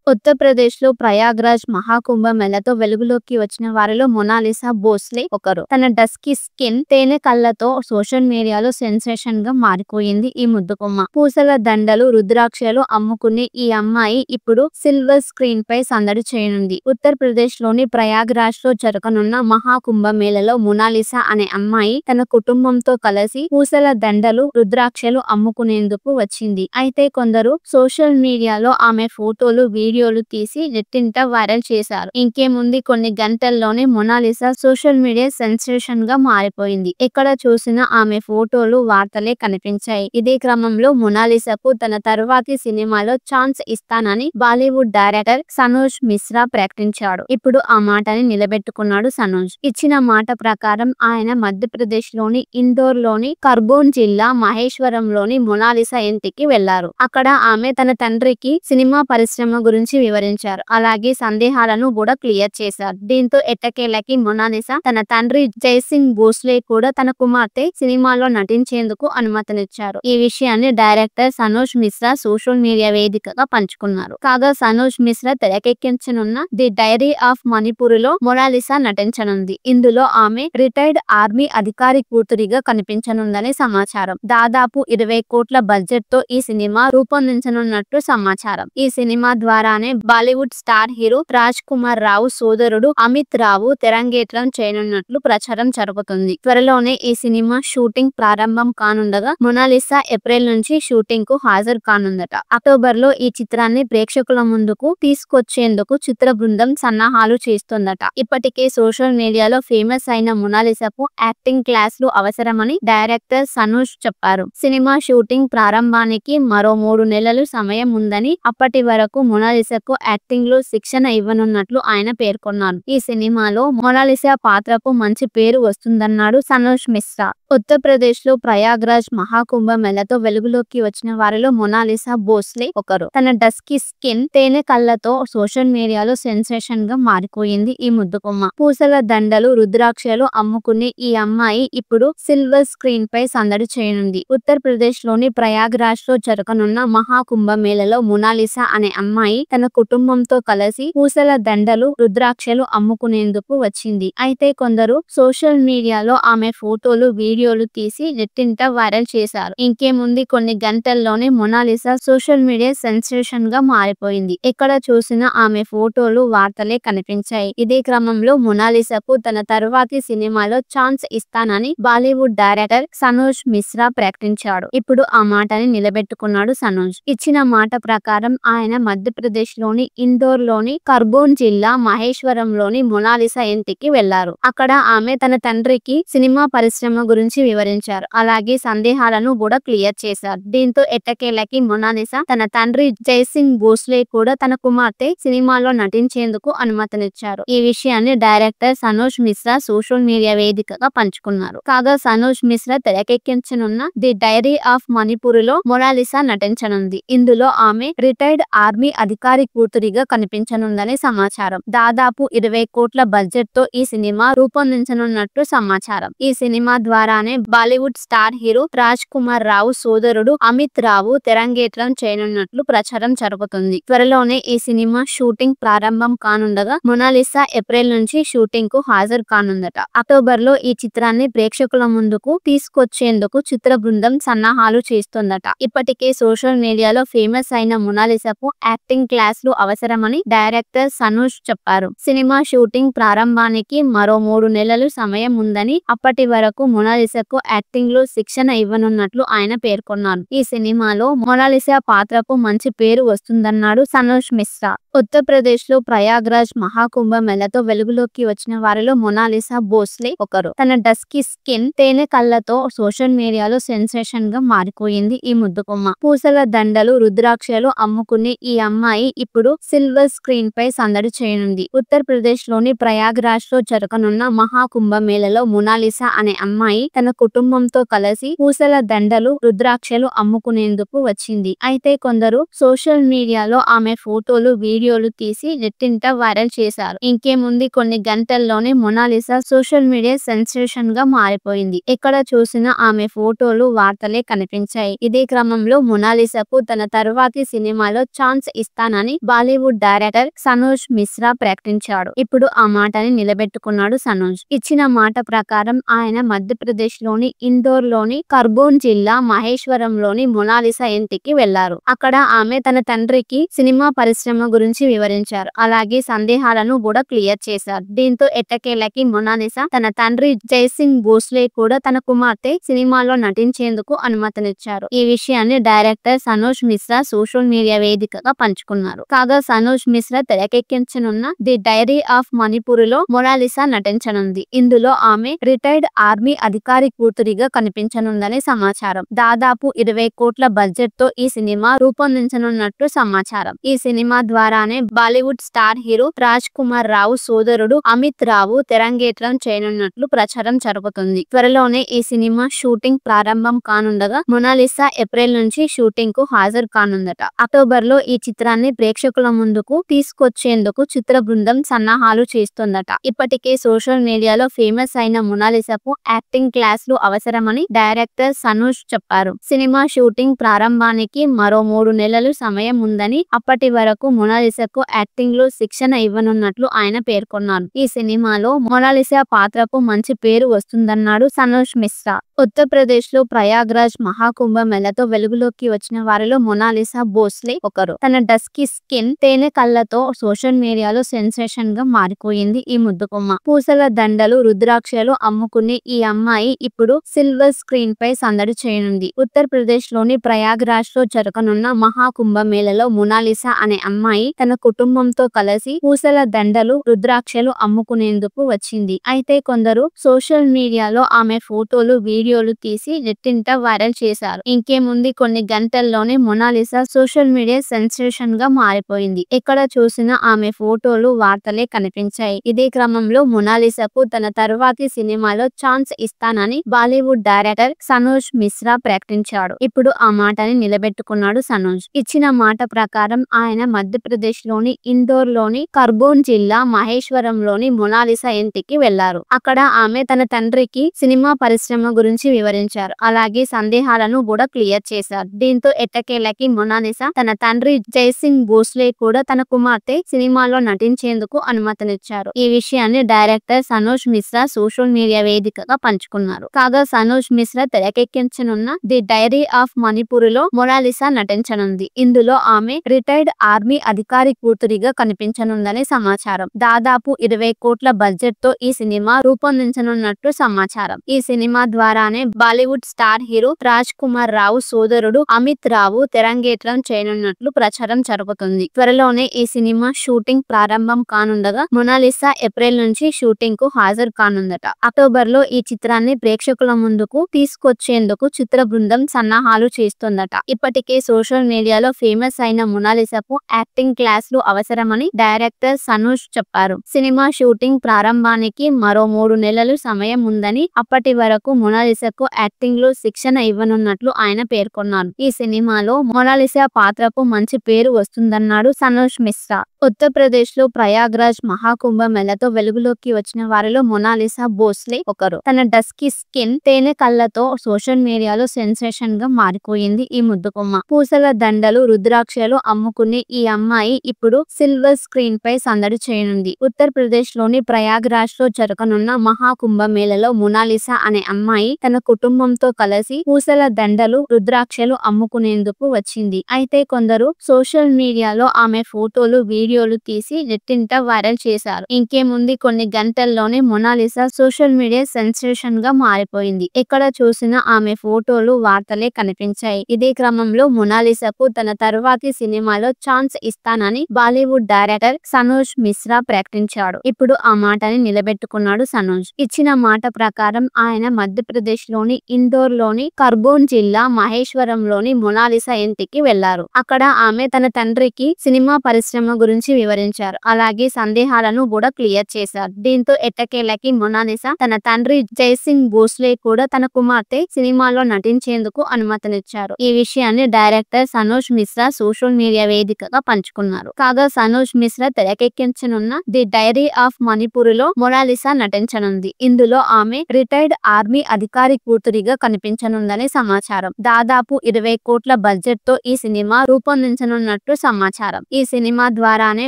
ఉత్తరప్రదేశ్‌లో ప్రయాగ్‌రాజ్ మహాకుంభ మేళతో వెలుగులోకి వచ్చిన వారిలో మొనాలిసా భోస్లే ఒకరు. తన డస్కీ స్కిన్, తేనె కళ్లతో సోషల్ మీడియాలో సెన్సేషన్‌గా మారిపోయింది ఈ ముద్దుగుమ్మ. పూసల దండలు, రుద్రాక్షలు అమ్ముకునే ఈ అమ్మాయి ఇప్పుడు సిల్వర్ స్క్రీన్‌పై సందడి చేయనుంది. ఉత్తరప్రదేశ్‌లోని ప్రయాగ్‌రాజ్‌లో జరగనున్న మహాకుంభ మేళలో మొనాలిసా అనే అమ్మాయి తన కుటుంబంతో కలిసి పూసల దండలు, రుద్రాక్షలు అమ్ముకునేందుకు వచ్చింది. అయితే కొందరు సోషల్ మీడియాలో ఆమె ఫోటోలు, వీడియోలు తీసి నెట్టింట వైరల్ చేశారు. ఇంకేముంది, కొన్ని గంటల్లోనే మొనాలిసా సోషల్ మీడియా సెన్సేషన్ గా మారిపోయింది. ఎక్కడ చూసినా ఆమె ఫోటోలు, వార్తలే కనిపించాయి. ఇదే క్రమంలో మొనాలిసాకు తన తర్వాతి సినిమాలో ఛాన్స్ ఇస్తానని బాలీవుడ్ డైరెక్టర్ సనోజ్ మిశ్రా ప్రకటించాడు. ఇప్పుడు ఆ మాటని నిలబెట్టుకున్నాడు సనోజ్. ఇచ్చిన మాట ప్రకారం ఆయన మధ్యప్రదేశ్ లోని ఇందోర్ లోని ఖర్గోన్ జిల్లా మహేశ్వరంలోని మొనాలిసా ఇంటికి వెళ్లారు. అక్కడ ఆమె తన తండ్రికి సినిమా పరిశ్రమ గురించి వివరించారు. అలాగే సందేహాలను కూడా క్లియర్ చేశారు. దీంతో ఎట్టకేలకి మొనాలిసా తన తండ్రి జైసింగ్ భోస్లే కూడా తన కుమార్తె సినిమాలో నటించేందుకు అనుమతినిచ్చారు. ఈ విషయాన్ని director Sanoj Mishra social media వేదికగా పంచుకున్నారు. కాగా సనోజ్ మిశ్రా తెరకెక్కించనున్న ది డైరీ ఆఫ్ మణిపూర్ లో మొనాలిసా నటించనుంది. ఇందులో ఆమె రిటైర్డ్ ఆర్మీ అధికారి కూతురిగా కనిపించనుందని సమాచారం. దాదాపు 20 కోట్ల బడ్జెట్ తో ఈ సినిమా రూపొందించనున్నట్లు సమాచారం. ఈ సినిమా ద్వారానే బాలీవుడ్ స్టార్ హీరో రాజ్ కుమార్ రావు సోదరుడు అమిత్ రావు తెరంగేట్రం చేయనున్నట్లు ప్రచారం జరుగుతుంది. త్వరలోనే ఈ సినిమా షూటింగ్ ప్రారంభం కానుండగా మొనాలిసా ఏప్రిల్ నుంచి షూటింగ్ కు హాజరు కానుందట. అక్టోబర్ లో ఈ చిత్రాన్ని ప్రేక్షకుల ముందుకు తీసుకొచ్చేందుకు చిత్ర బృందం సన్నాహాలు చేస్తుందట. ఇప్పటికే సోషల్ మీడియాలో ఫేమస్ అయిన మొనాలిసాకు యాక్టింగ్ క్లాసులు అవసరమని డైరెక్టర్ సనోజ్ చెప్పారు. సినిమా షూటింగ్ ప్రారంభానికి మరో 3 నెలలు సమయం ఉందని, అప్పటి వరకు మొనాలిసాకు యాక్టింగ్ లో శిక్షణ ఇవ్వనున్నట్లు ఆయన పేర్కొన్నారు. ఈ సినిమాలో మొనాలిసా పాత్రకు మంచి పేరు వస్తుందన్నాడు సనోజ్ మిశ్రా. ఉత్తరప్రదేశ్ లో ప్రయాగ్‌రాజ్ మహాకుంభ మేళతో వెలుగులోకి వచ్చిన వారిలో మొనాలిసా భోస్లే ఒకరు. తన డస్కీ స్కిన్, తేనె కళ్లతో సోషల్ మీడియాలో సెన్సేషన్ గా మారిపోయింది ఈ ముద్దుగుమ్మ. పూసల దండలు, రుద్రాక్షలు అమ్ముకునే ఈ అమ్మాయి ఇప్పుడు సిల్వర్ స్క్రీన్ పై సందడి చేయనుంది. ఉత్తరప్రదేశ్ లోని ప్రయాగ్‌రాజ్ లో జరగనున్న మహాకుంభ మేళలో మొనాలిసా అనే అమ్మాయి తన కుటుంబంతో కలిసి పూసల దండలు, రుద్రాక్షలు అమ్ముకునేందుకు వచ్చింది. అయితే కొందరు సోషల్ మీడియాలో ఆమె ఫోటోలు, వీడియోలు తీసి నెట్టింట వైరల్ చేశారు. ఇంకేముంది, కొన్ని గంటల్లోనే మొనాలిసా సోషల్ మీడియా సెన్సేషన్ గా మారిపోయింది. ఎక్కడ చూసినా ఆమె ఫోటోలు, వార్తలే కనిపించాయి. ఇదే క్రమంలో మొనాలిసాకు తన తర్వాతి సినిమాలో ఛాన్స్ ఇస్తానని బాలీవుడ్ డైరెక్టర్ సనోజ్ మిశ్రా ప్రకటించాడు. ఇప్పుడు ఆ మాటని నిలబెట్టుకున్నాడు సనోజ్. ఇచ్చిన మాట ప్రకారం ఆయన మధ్యప్రదేశ్ లోని ఇందోర్ లోని ఖర్గోన్ జిల్లా మహేశ్వరంలోని మొనాలిసా ఇంటికి వెళ్లారు. అక్కడ ఆమె తన తండ్రికి సినిమా పరిశ్రమ గురించి వివరించారు. అలాగే సందేహాలను కూడా క్లియర్ చేశారు. దీంతో ఎట్టకేలకి మొనాలిసా తన తండ్రి జైసింగ్ భోస్లే కూడా తన కుమార్తె సినిమాలో నటించేందుకు అనుమతినిచ్చారు. ఈ విషయాన్ని director Sanoj Mishra social media వేదికగా పంచుకున్నారు. కాగా సనోజ్ మిశ్రా తెరకెక్కించనున్న ది డైరీ ఆఫ్ మణిపూర్ లో మొనాలిసా నటించనుంది. ఇందులో ఆమె రిటైర్డ్ ఆర్మీ అధికారి కూతురిగా కనిపించనుందని సమాచారం. దాదాపు 20 కోట్ల బడ్జెట్ తో ఈ సినిమా రూపొందించనున్నట్లు సమాచారం. ఈ సినిమా ద్వారానే బాలీవుడ్ స్టార్ హీరో రాజ్ కుమార్ రావు సోదరుడు అమిత్ రావు తెరంగేట్రం చేయనున్నట్లు ప్రచారం జరుగుతుంది. త్వరలోనే ఈ సినిమా షూటింగ్ ప్రారంభం కానుండగా మొనాలిసా ఏప్రిల్ నుంచి షూటింగ్ కు హాజరు కానుందట. అక్టోబర్ లో ఈ చిత్రాన్ని ప్రేక్షకుల ముందుకు తీసుకొచ్చేందుకు చిత్ర బృందం సన్నాహాలు చేస్తుందట. ఇప్పటికే సోషల్ మీడియాలో ఫేమస్ అయిన మొనాలిసాకు యాక్టింగ్ క్లాసులు అవసరమని డైరెక్టర్ సనోజ్ చెప్పారు. సినిమా షూటింగ్ ప్రారంభానికి మరో 3 నెలలు సమయం ఉందని, అప్పటి వరకు మొనాలిసాకు యాక్టింగ్ లో శిక్షణ ఇవ్వనున్నట్లు ఆయన పేర్కొన్నారు. ఈ సినిమాలో మొనాలిసా పాత్రకు మంచి పేరు వస్తుందన్నాడు సనోజ్ మిశ్రా. ఉత్తరప్రదేశ్ లో ప్రయాగ్‌రాజ్ మహాకుంభ మేళతో వెలుగులోకి వచ్చిన వారిలో మొనాలిసా భోస్లే ఒకరు. తన డస్కీ స్కిన్, తేనె కళ్లతో సోషల్ మీడియాలో సెన్సేషన్ గా మారిపోయింది ఈ ముద్దుగుమ్మ. పూసల దండలు, రుద్రాక్షలు అమ్ముకునే ఈ అమ్మాయి ఇప్పుడు సిల్వర్ స్క్రీన్ పై సందడి చేయనుంది. ఉత్తరప్రదేశ్ లోని ప్రయాగ్‌రాజ్ లో జరగనున్న మహాకుంభ మేళలో మొనాలిసా అనే అమ్మాయి తన కుటుంబంతో కలిసి పూసల దండలు, రుద్రాక్షలు అమ్ముకునేందుకు వచ్చింది. అయితే కొందరు సోషల్ మీడియాలో ఆమె ఫోటోలు, వీడియోలు తీసి నెట్టింట వైరల్ చేశారు. ఇంకేముంది, కొన్ని గంటల్లోనే మొనాలిసా సోషల్ మీడియా సెన్సేషన్ గా మారిపోయింది. ఎక్కడ చూసినా ఆమె ఫోటోలు, వార్తలే కనిపించాయి. ఇదే క్రమంలో మొనాలిసాకు తన తర్వాతి సినిమాలో ఛాన్స్ ఇస్తానని ఇస్తానని బాలీవుడ్ డైరెక్టర్ మనోజ్ మిశ్రా ప్రకటించాడు. ఇప్పుడు ఆ మాటని నిలబెట్టుకున్నాడు మనోజ్. ఇచ్చిన మాట ప్రకారం ఆయన మధ్యప్రదేశ్ లోని ఇందోర్ లోని ఖర్గోన్ జిల్లా మహేశ్వరంలోని మొనాలిసా ఇంటికి వెళ్లారు. అక్కడ ఆమె తన తండ్రికి సినిమా పరిశ్రమ గురించి వివరించారు. అలాగే సందేహాలను కూడా క్లియర్ చేశారు. దీంతో ఎట్టకేలకి మొనాలిసా తన తండ్రి జైసింగ్ భోస్లే కూడా తన కుమార్తె సినిమాలో నటించేందుకు అనుమతినిచ్చారు. ఈ విషయాన్ని director Manoj Mishra social media వేదికగా పంచుకున్నారు. కాగా మనోజ్ మిశ్రా తెరకెక్కించనున్న ది డైరీ ఆఫ్ మణిపూర్ లో మొనాలిసా నటించనుంది. ఇందులో ఆమె రిటైర్డ్ ఆర్మీ అధికారి కూతురిగా కనిపించనుందని సమాచారం. దాదాపు 20 కోట్ల బడ్జెట్ తో ఈ సినిమా రూపొందించనున్నట్లు సమాచారం. ఈ సినిమా ద్వారానే బాలీవుడ్ స్టార్ హీరో రాజ్ కుమార్ రావు సోదరుడు అమిత్ రావు తెరంగేట్రం చేయనున్నట్లు ప్రచారం జరుగుతుంది. త్వరలోనే ఈ సినిమా షూటింగ్ ప్రారంభం కానుండగా మొనాలిసా ఏప్రిల్ నుంచి షూటింగ్ కు హాజరు కానుందట. అక్టోబర్ లో ఈ చిత్రాన్ని ప్రేక్షకుల ముందుకు తీసుకొచ్చేందుకు చిత్ర బృందం సన్నాహాలు చేస్తుందట. ఇప్పటికే సోషల్ మీడియాలో ఫేమస్ అయిన మొనాలిసాకు యాక్టింగ్ క్లాసులు అవసరమని డైరెక్టర్ మనోజ్ చెప్పారు. సినిమా షూటింగ్ ప్రారంభానికి మరో 3 నెలలు సమయం ఉందని, అప్పటి వరకు మొనాలిసాకు యాక్టింగ్ లో శిక్షణ ఇవ్వనున్నట్లు ఆయన పేర్కొన్నారు. ఈ సినిమాలో మొనాలిసా పాత్రకు మంచి పేరు వస్తుందన్నాడు మనోజ్ మిశ్రా. ఉత్తరప్రదేశ్ లో ప్రయాగ్రాజ్ మహాకుంభ మేళతో వెలుగులోకి వచ్చిన వారిలో మొనాలిసా భోస్లే ఒకరు. తన డస్కీ స్కిన్, తేనె కళ్ళతో సోషల్ మీడియాలో సెన్సేషన్ గా మారిపోయింది ఈ ముద్దుగుమ్మ. పూసల దండలు, రుద్రాక్షలు అమ్ముకునే ఈ అమ్మాయి ఇప్పుడు సిల్వర్ స్క్రీన్ పై సందడి చేయనుంది. ఉత్తరప్రదేశ్ లోని ప్రయాగ్రాజ్ లో జరగనున్న మహాకుంభ మేళలో మొనాలిసా అనే అమ్మాయి తన కుటుంబంతో కలిసి పూసల దండలు, రుద్రాక్షలు అమ్ముకునేందుకు వచ్చింది. అయితే కొందరు సోషల్ మీడియాలో ఆమె ఫోటోలు, వీడియోలు తీసి నెట్టింట వైరల్ చేశారు. ఇంకేముంది, కొన్ని గంటల్లోనే మొనాలిసా సోషల్ మీడియా సెన్సేషన్ గా మారిపోయింది. ఎక్కడ చూసినా ఆమె ఫోటోలు, వార్తలే కనిపించాయి. ఇదే క్రమంలో మొనాలిసాకు తన తరువాతి సినిమాలో ఛాన్స్ ఇస్తానని బాలీవుడ్ డైరెక్టర్ మనోజ్ మిశ్రా ప్రకటించాడు. ఇప్పుడు ఆ మాటని నిలబెట్టుకున్నాడు మనోజ్. ఇచ్చిన మాట ప్రకారం ఆయన మధ్యప్రదేశ్ లోని ఇందోర్ లోని ఖర్గోన్ జిల్లా మహేశ్వరంలోని మొనాలిసా ఇంటికి వెళ్లారు. అక్కడ ఆమె తన తండ్రికి సినిమా పరిశ్రమ గురించి వివరించారు. అలాగే సందేహాలను కూడా క్లియర్ చేశారు. దీంతో ఎట్టకేలకి మొనాలిసా తన తండ్రి జైసింగ్ భోస్లే కూడా తన కుమార్తె సినిమాలో నటించేందుకు అనుమతినిచ్చారు. ఈ విషయాన్ని director Manoj Mishra social media వేదికగా పంచుకున్నారు. కాగా మనోజ్ మిశ్రా తెరకెక్కించనున్న ది డైరీ ఆఫ్ మణిపూర్ లో మొనాలిసా నటించనుంది. ఇందులో ఆమె రిటైర్డ్ ఆర్మీ అధికారి కూతురిగా కనిపించనుందని సమాచారం. దాదాపు 20 కోట్ల బడ్జెట్ తో ఈ సినిమా రూపొందించనున్నట్లు సమాచారం. ఈ సినిమా ద్వారానే బాలీవుడ్ స్టార్ హీరో రాజ్ కుమార్ రావు సోదరుడు అమిత్ రావు తెరంగేట్రం చేయనున్నట్లు ప్రచారం జరుగుతుంది. త్వరలోనే ఈ సినిమా షూటింగ్ ప్రారంభం కానుండగా మొనాలిసా ఏప్రిల్ నుంచి షూటింగ్ కు హాజరు కానుందట. అక్టోబర్ లో ఈ చిత్రాన్ని ప్రేక్షకుల ముందుకు తీసుకొచ్చేందుకు చిత్ర బృందం సన్నాహాలు చేస్తుందట. ఇప్పటికే సోషల్ మీడియాలో ఫేమస్ అయిన మొనాలిసాకు యాక్టింగ్ క్లాసులు అవసరమని డైరెక్టర్ మనోజ్ చెప్పారు. సినిమా షూటింగ్ ప్రారంభానికి మరో 3 నెలలు సమయం ఉందని, అప్పటి వరకు మొనాలిసాకు యాక్టింగ్ లో శిక్షణ ఇవ్వనున్నట్లు ఆయన పేర్కొన్నారు. ఈ సినిమాలో మొనాలిసా పాత్రకు మంచి పేరు వస్తుందన్నాడు మనోజ్ మిశ్రా. ఉత్తరప్రదేశ్ లో ప్రయాగ్రాజ్ మహాకుంభ మేళతో వెలుగులోకి వచ్చిన వారిలో మొనాలిసా భోస్లే ఒకరు. తన డస్కీ స్కిన్, తేనె కళ్ళతో సోషల్ మీడియాలో సెన్సేషన్ గా మారిపోయింది ఈ ముద్దుగుమ్మ. పూసల దండలు, రుద్రాక్షలు అమ్ముకునే ఈ అమ్మాయి ఇప్పుడు సిల్వర్ స్క్రీన్ పై సందడి చేయనుంది. ఉత్తరప్రదేశ్ లోని ప్రయాగ్రాజ్ లో జరగనున్న మహాకుంభ మేళలో మొనాలిసా అనే అమ్మాయి తన కుటుంబంతో కలిసి పూసల దండలు, రుద్రాక్షలు అమ్ముకునేందుకు వచ్చింది. అయితే కొందరు సోషల్ మీడియాలో ఆమె ఫోటోలు, వీడియోలు తీసి నెట్టింట వైరల్ చేశారు. ఇంకేముంది, కొన్ని గంటల్లోనే మొనాలిసా సోషల్ మీడియా సెన్సేషన్ గా మారిపోయింది. ఎక్కడ చూసినా ఆమె ఫోటోలు, వార్తలే కనిపించాయి. ఇదే క్రమంలో మొనాలిసాకు తన తరువాతి సినిమాలో ఛాన్స్ ఇస్తానని బాలీవుడ్ డైరెక్టర్ మనోజ్ మిశ్రా ప్రకటించాడు. ఇప్పుడు ఆ మాటని నిలబెట్టుకున్నాడు మనోజ్. ఇచ్చిన మాట ప్రకారం ఆయన మధ్యప్రదేశ్ లోని ఇందోర్ లోని ఖర్గోన్ జిల్లా మహేశ్వరంలోని మొనాలిసా ఇంటికి వెళ్లారు. అక్కడ ఆమె తన తండ్రికి సినిమా పరిశ్రమ గురించి వివరించారు. అలాగే సందేహాలను కూడా క్లియర్ చేశారు. దీంతో ఎట్టకేలకి మొనాలిసా తన తండ్రి జైసింగ్ భోస్లే కూడా తన కుమార్తె సినిమాలో నటించేందుకు అనుమతినిచ్చారు. ఈ విషయాన్ని director Manoj Mishra social media వేదికగా పంచుకున్నారు. కాగా మనోజ్ మిశ్రా తెరకెక్కించనున్న ది డైరీ ఆఫ్ మణిపూర్ లో మొనాలిసా నటించనుంది. ఇందులో ఆమె రిటైర్డ్ ఆర్మీ అధికారి కూతురిగా కనిపించనుందని సమాచారం. దాదాపు 20 కోట్ల బడ్జెట్ తో ఈ సినిమా రూపొందించనున్నట్లు సమాచారం. ఈ సినిమా ద్వారానే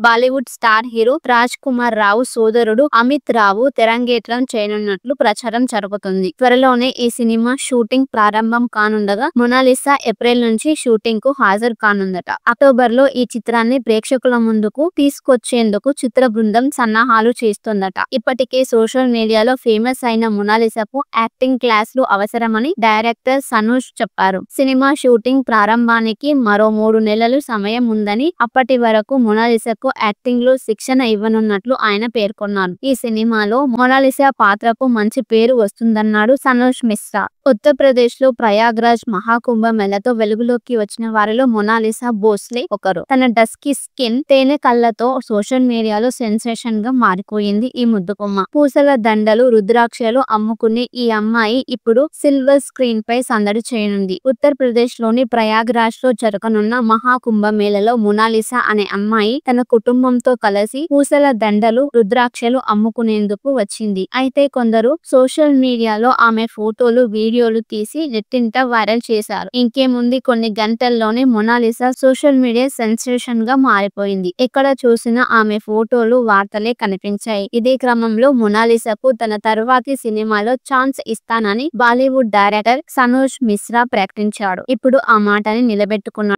బాలీవుడ్ స్టార్ హీరో రాజ్ కుమార్ రావు సోదరుడు అమిత్ రావు తెరంగేట్రం చేయనున్నట్లు ప్రచారం జరుగుతుంది. త్వరలోనే ఈ సినిమా షూటింగ్ ప్రారంభం కానుండగా మొనాలిసా ఏప్రిల్ నుంచి షూటింగ్ కు హాజరు కానుందట. అక్టోబర్ లో ఈ చిత్రాన్ని ప్రేక్షకుల ముందుకు తీసుకొచ్చేందుకు చిత్ర బృందం సన్నాహాలు చేస్తోందట. ఇప్పటికే సోషల్ మీడియాలో ఫేమస్ అయిన మొనాలిసాకు యాక్టింగ్ క్లాసులు అవసరమని డైరెక్టర్ సనూష్ చెప్పారు. సినిమా షూటింగ్ ప్రారంభానికి మరో 3 నెలలు సమయం ఉందని, అప్పటి వరకు మొనాలిసాకు యాక్టింగ్ లో శిక్షణ ఇవ్వనున్నట్లు ఆయన పేర్కొన్నారు. ఈ సినిమాలో మొనాలిసా పాత్రకు మంచి పేరు వస్తుందన్నాడు సనూష్ మిశ్రా. ఉత్తరప్రదేశ్ లో ప్రయాగ్రాజ్ మహాకుంభమేళతో వెలుగులోకి వచ్చిన వారిలో మొనాలిసా భోస్లే ఒకరు. తన డస్కీ స్కిన్, తేనె కళ్ళతో సోషల్ మీడియాలో సెన్సేషన్ గా మారిపోయింది ఈ ముద్దుగుమ్మ. పూసల దండలు, రుద్రాక్షలు అమ్ముకునే ఈ అమ్మాయి ఇప్పుడు సిల్వర్ స్క్రీన్ పై సందడి చేయనుంది. ఉత్తరప్రదేశ్ లోని ప్రయాగ్రాజ్ లో జరగనున్న మహాకుంభమేళలో మొనాలిసా అనే అమ్మాయి తన కుటుంబంతో కలిసి పూసల దండలు, రుద్రాక్షలు అమ్ముకునేందుకు వచ్చింది. అయితే కొందరు సోషల్ మీడియాలో ఆమె ఫోటోలు, వీడియోలు తీసి నెట్టింట వైరల్ చేశారు. ఇంకేముంది, కొన్ని గంటల్లోనే మొనాలిసా సోషల్ మీడియా సెన్సేషన్ గా మారిపోయింది. ఎక్కడ చూసినా ఆమె ఫోటోలు, వార్తలే కనిపించాయి. ఇదే క్రమంలో మొనాలిసాకు తన తర్వాతి సినిమాలో ఛాన్స్ ఇస్తానని బాలీవుడ్ డైరెక్టర్ సనూష్ మిశ్రా ప్రకటించాడు. ఇప్పుడు ఆ మాటని నిలబెట్టుకున్నాడు.